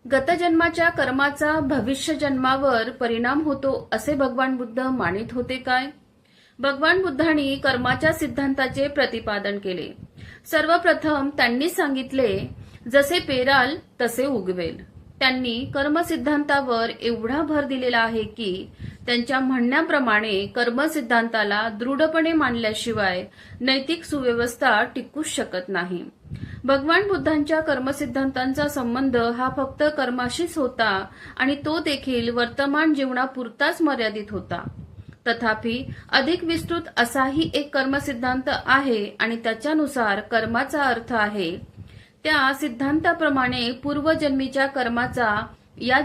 गतजन्माच्या कर्माचा भविष्य जन्मावर परिणाम होतो असे भगवान बुद्ध मानित होते काय? भगवान बुद्धांनी कर्माच्या सिद्धांताचे प्रतिपादन केले. सर्वप्रथम त्यांनी सांगितले, जसे पेराल तसे उगवेल. त्यांनी कर्मसिद्धांतावर एवढा भर दिलेला आहे की त्यांच्या म्हणण्याप्रमाणे कर्मसिद्धांताला दृढपणे मानल्याशिवाय नैतिक सुव्यवस्था टिकूच शकत नाही. भगवान बुद्धांच्या कर्मसिद्धांतांचा संबंध हा फक्त कर्माशीच होता आणि तो देखील वर्तमान जीवनापुरताच मर्यादित होता. तथापि अधिक विस्तृत असाही एक कर्मसिद्धांत आहे आणि त्याच्यानुसार कर्माचा अर्थ आहे त्या सिद्धांताप्रमाणे पूर्वजन्मीच्या कर्माचा या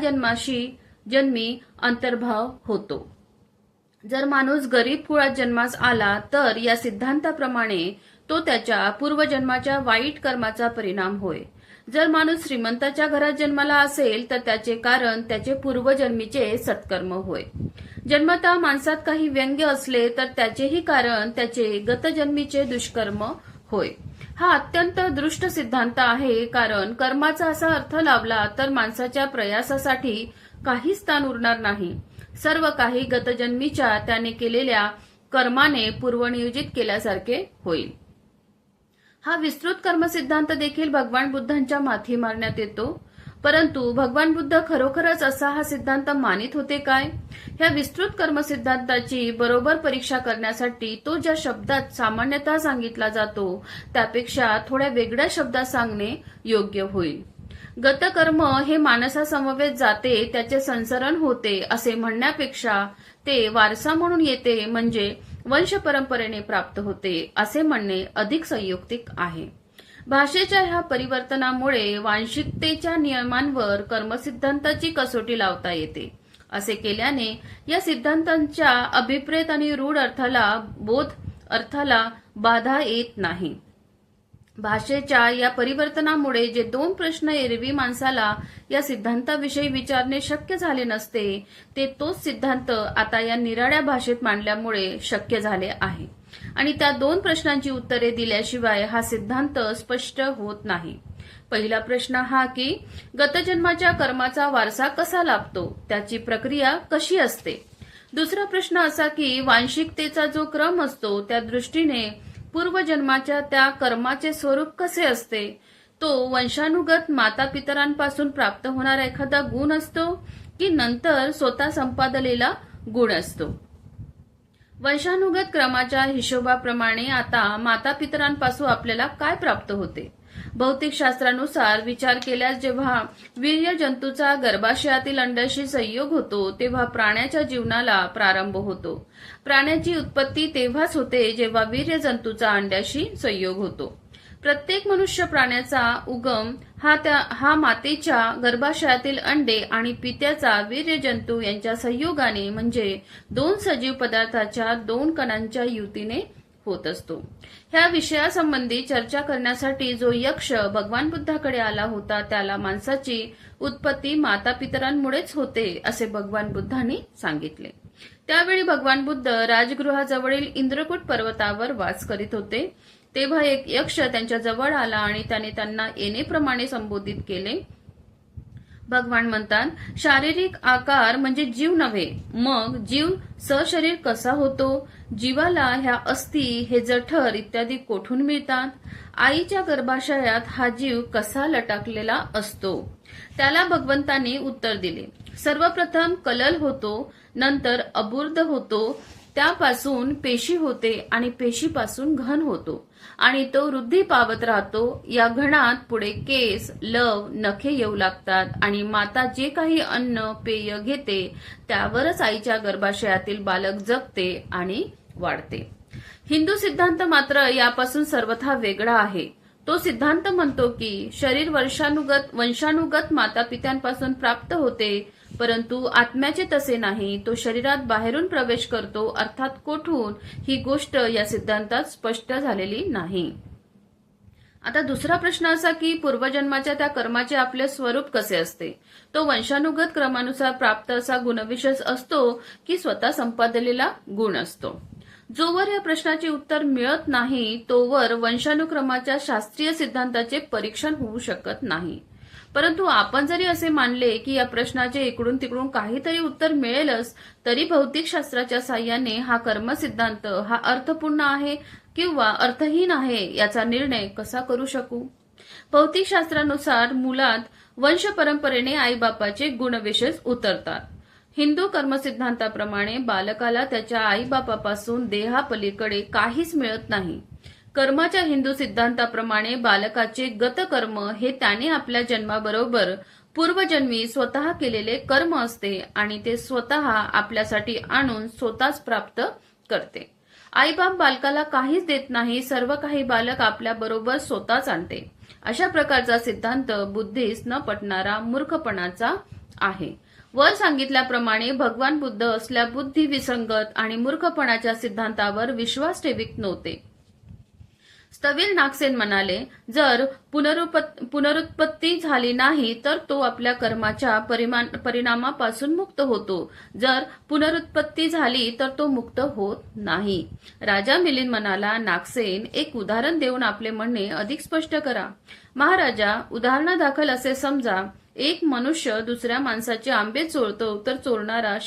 जन्मी अंतर्भाव होतो. जर माणूस गरीब कुळात जन्मास आला तर या सिद्धांताप्रमाणे तो त्याच्या पूर्वजन्माच्या वाईट कर्माचा परिणाम होय. जर माणूस श्रीमंताच्या घरात जन्माला असेल तर त्याचे कारण त्याचे पूर्वजन्मीचे सत्कर्म होय. जन्मतः माणसात काही व्यंग्य असले तर त्याचेही कारण त्याचे गतजन्मीचे दुष्कर्म होय. हा अत्यंत दृष्ट सिद्धांत आहे, कारण कर्माचा असा अर्थ लावला तर माणसाच्या प्रयासासाठी काही स्थान उरणार नाही. सर्व काही गतजन्मीच्या त्याने केलेल्या कर्माने पूर्वनियोजित केल्यासारखे होईल. हा विस्तृत कर्मसिद्धांत देखील भगवान बुद्धांच्या माथी मारण्यात येतो. परंतु भगवान बुद्ध खरोखरच असा हा सिद्धांत मानित होते काय? ह्या विस्तृत कर्मसिद्धांताची बरोबर परीक्षा करण्यासाठी तो ज्या शब्दात सामान्यतः सांगितला जातो त्यापेक्षा थोड्या वेगळ्या शब्दात सांगणे योग्य होईल. गतकर्म हे मानसासमवेत जाते, त्याचे संसरण होते असे म्हणण्यापेक्षा ते वारसा म्हणून येते, म्हणजे वंश परंपरेने प्राप्त होते असे म्हणणे अधिक संयुक्तिक आहे. भाषेच्या ह्या परिवर्तनामुळे वांशिकतेच्या नियमांवर कर्मसिद्धांताची कसोटी लावता येते. असे केल्याने या सिद्धांतांच्या अभिप्रेत आणि रूढ अर्थाला बाधा येत नाही. भाषेच्या या परिवर्तनामुळे जे दोन प्रश्न एरवी माणसाला या सिद्धांताविषयी विचारणे शक्य झाले नसते ते तोच सिद्धांत आता या निराळ्या भाषेत मांडल्यामुळे शक्य झाले आहे. आणि त्या दोन प्रश्नांची उत्तरे दिल्याशिवाय हा सिद्धांत स्पष्ट होत नाही. पहिला प्रश्न हा की गतजन्माच्या कर्माचा वारसा कसा लाभतो, त्याची प्रक्रिया कशी असते. दुसरा प्रश्न असा की वांशिकतेचा जो क्रम असतो त्या दृष्टीने पूर्वजन्माच्या त्या कर्माचे स्वरूप कसे असते. तो वंशानुगत मातापितरांपासून प्राप्त होणारा एखादा गुण असतो की नंतर स्वतः संपादलेला गुण असतो. वंशानुगत क्रमाच्या हिशोबाप्रमाणे आता मातापितरांपासून आपल्याला काय प्राप्त होते. भौतिकशास्त्रानुसार विचार केल्यास जेव्हा वीर्य जंतूचा गर्भाशयातील अंड्याशी संयोग होतो तेव्हा प्राण्याच्या जीवनाला प्रारंभ होतो. प्राण्याची उत्पत्ती तेव्हाच होते जेव्हा वीर्य जंतूचा अंड्याशी संयोग होतो. प्रत्येक मनुष्य प्राण्याचा उगम हा मातेच्या गर्भाशयातील अंडे आणि पित्याचा वीर्य जंतू यांच्या संयोगाने म्हणजे दोन सजीव पदार्थाच्या दोन कणांच्या युतीने होत असतो. ह्या विषयासंबंधी चर्चा करण्यासाठी जो यक्ष भगवान बुद्धाकडे आला होता त्याला माणसाची उत्पत्ती मातापितरांमुळेच होते असे भगवान बुद्धांनी सांगितले. त्यावेळी भगवान बुद्ध राजगृहाजवळील इंद्रकूट पर्वतावर वास करीत होते. तेव्हा एक यक्ष त्यांच्या जवळ आला आणि त्याने त्यांना येणेप्रमाणे संबोधित केले. भगवान म्हणतात, शारीरिक आकार म्हणजे जीव नव्हे, मग जीव सशरीर कसा होतो. जीवाला ह्या अस्थी हे जठर इत्यादी कोठून मिळतात. आईच्या गर्भाशयात हा जीव कसा लटाकलेला असतो. त्याला भगवंतांनी उत्तर दिले, सर्वप्रथम कलल होतो, नंतर अबुर्द होतो, त्यापासून पेशी होते आणि पेशीपासून घन होतो आणि तो वृद्धी पावत राहतो. या घणात पुढे केस, लव, नखे येऊ लागतात आणि माता जे काही अन्न पेय घेते त्यावरच आईच्या गर्भाशयातील बालक जगते आणि वाढते. हिंदू सिद्धांत मात्र यापासून सर्वथा वेगळा आहे. तो सिद्धांत म्हणतो की शरीर वंशानुगत मातापित्यांपासून प्राप्त होते, परंतु आत्म्याचे तसे नाही. तो शरीरात बाहेरून प्रवेश करतो, अर्थात कोठून, ही गोष्ट या सिद्धांतात स्पष्ट झालेली नाही. आता दुसरा प्रश्न असा की पूर्वजन्माच्या त्या कर्माचे आपले स्वरूप कसे असते. तो वंशानुगत क्रमानुसार प्राप्त असा गुणविशेष असतो की स्वतः संपादलेला गुण असतो. जोवर या प्रश्नाचे उत्तर मिळत नाही तोवर वंशानुक्रमाच्या शास्त्रीय सिद्धांताचे परीक्षण होऊ शकत नाही. परंतु आपण जरी असे मानले की या प्रश्नाचे इकडून तिकडून काहीतरी उत्तर मिळेलच, तरी भौतिकशास्त्राच्या साह्याने हा कर्मसिद्धांत हा अर्थपूर्ण आहे किंवा अर्थहीन आहे याचा निर्णय कसा करू शकू? भौतिकशास्त्रानुसार मुलात वंश परंपरेने आईबापाचे गुणविशेष उतरतात. हिंदू कर्मसिद्धांताप्रमाणे बालकाला त्याच्या आईबापापासून देहापलीकडे काहीच मिळत नाही. कर्माच्या हिंदू सिद्धांताप्रमाणे बालकाचे गतकर्म हे त्याने आपल्या जन्माबरोबर पूर्वजन्मी स्वतः केलेले कर्म असते आणि ते स्वतः आपल्यासाठी आणून स्वतःच प्राप्त करते. आईबाप बालकाला काहीच देत नाही, सर्व काही बालक आपल्या बरोबर स्वतःच आणते. अशा प्रकारचा सिद्धांत बुद्धीस न पटणारा मूर्खपणाचा आहे. वर सांगितल्याप्रमाणे भगवान बुद्ध असल्या बुद्धी विसंगत आणि मूर्खपणाच्या सिद्धांतावर विश्वास ठेवीत नव्हते. स्थविल नागसेन म्हणाले, जर पुनरुत्पत्ती झाली नाही तर तो आपल्या कर्माच्या परिणामापासून मुक्त होतो. जर पुनरुत्पत्ती झाली तर तो मुक्त होत नाही. राजा मिलिंद म्हणाला, नागसेन, एक उदाहरण देऊन आपले म्हणणे अधिक स्पष्ट करा. महाराजा, उदाहरणादाखल असे समजा, एक मनुष्य दुसऱ्या माणसाचे आंबे चोरतो तर चोरणारा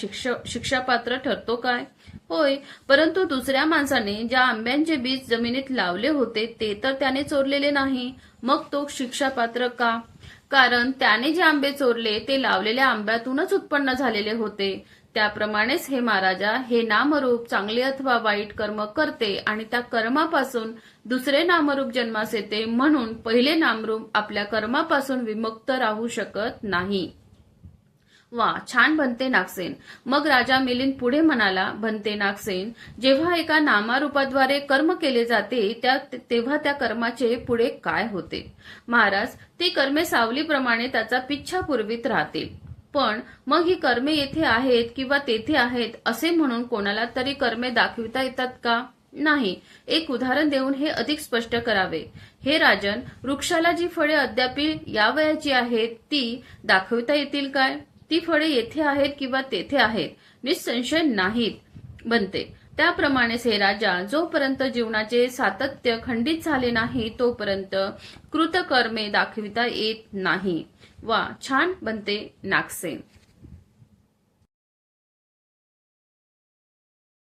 शिक्षापात्र ठरतो काय? होय, परंतु दुसऱ्या माणसाने ज्या आंब्यांचे बीज जमिनीत लावले होते ते तर त्याने चोरलेले नाही. मग तो शिक्षापात्र का? कारण त्याने जे आंबे चोरले ते लावलेल्या आंब्यातूनच उत्पन्न झालेले होते. त्याप्रमाणेच हे महाराजा, हे नामरूप चांगले अथवा वाईट कर्म करते आणि त्या कर्मापासून दुसरे नामरूप जन्मास येते, म्हणून पहिले नामरूप आपल्या कर्मापासून विमुक्त राहू शकत नाही. वा, छान बनते नागसेन. मग राजा मिलिंद पुढे म्हणाला, बनते नागसेन, जेव्हा एका नामारूपाद्वारे कर्म केले जाते तेव्हा त्या कर्माचे पुढे काय होते? महाराज, ती कर्मे सावलीप्रमाणे त्याचा पिच्छा पुरवीत राहतील. पण मग ही कर्मे येथे आहेत किंवा तेथे आहेत असे म्हणून कोणाला तरी कर्मे दाखविता येतात का? नाही. एक उदाहरण देऊन हे अधिक स्पष्ट करावे. हे राजन, वृक्षाला जी फळे अद्याप या वयाची आहेत ती दाखविता येतील काय? ती फळे येथे आहेत किंवा तेथे आहेत? निसंशय नाहीत. बनते. त्याप्रमाणेच हे राजा, जोपर्यंत जीवनाचे सातत्य खंडित झाले नाही तोपर्यंत कृतकर्मे दाखविता येत नाही. वा, छान बनते नागसेन.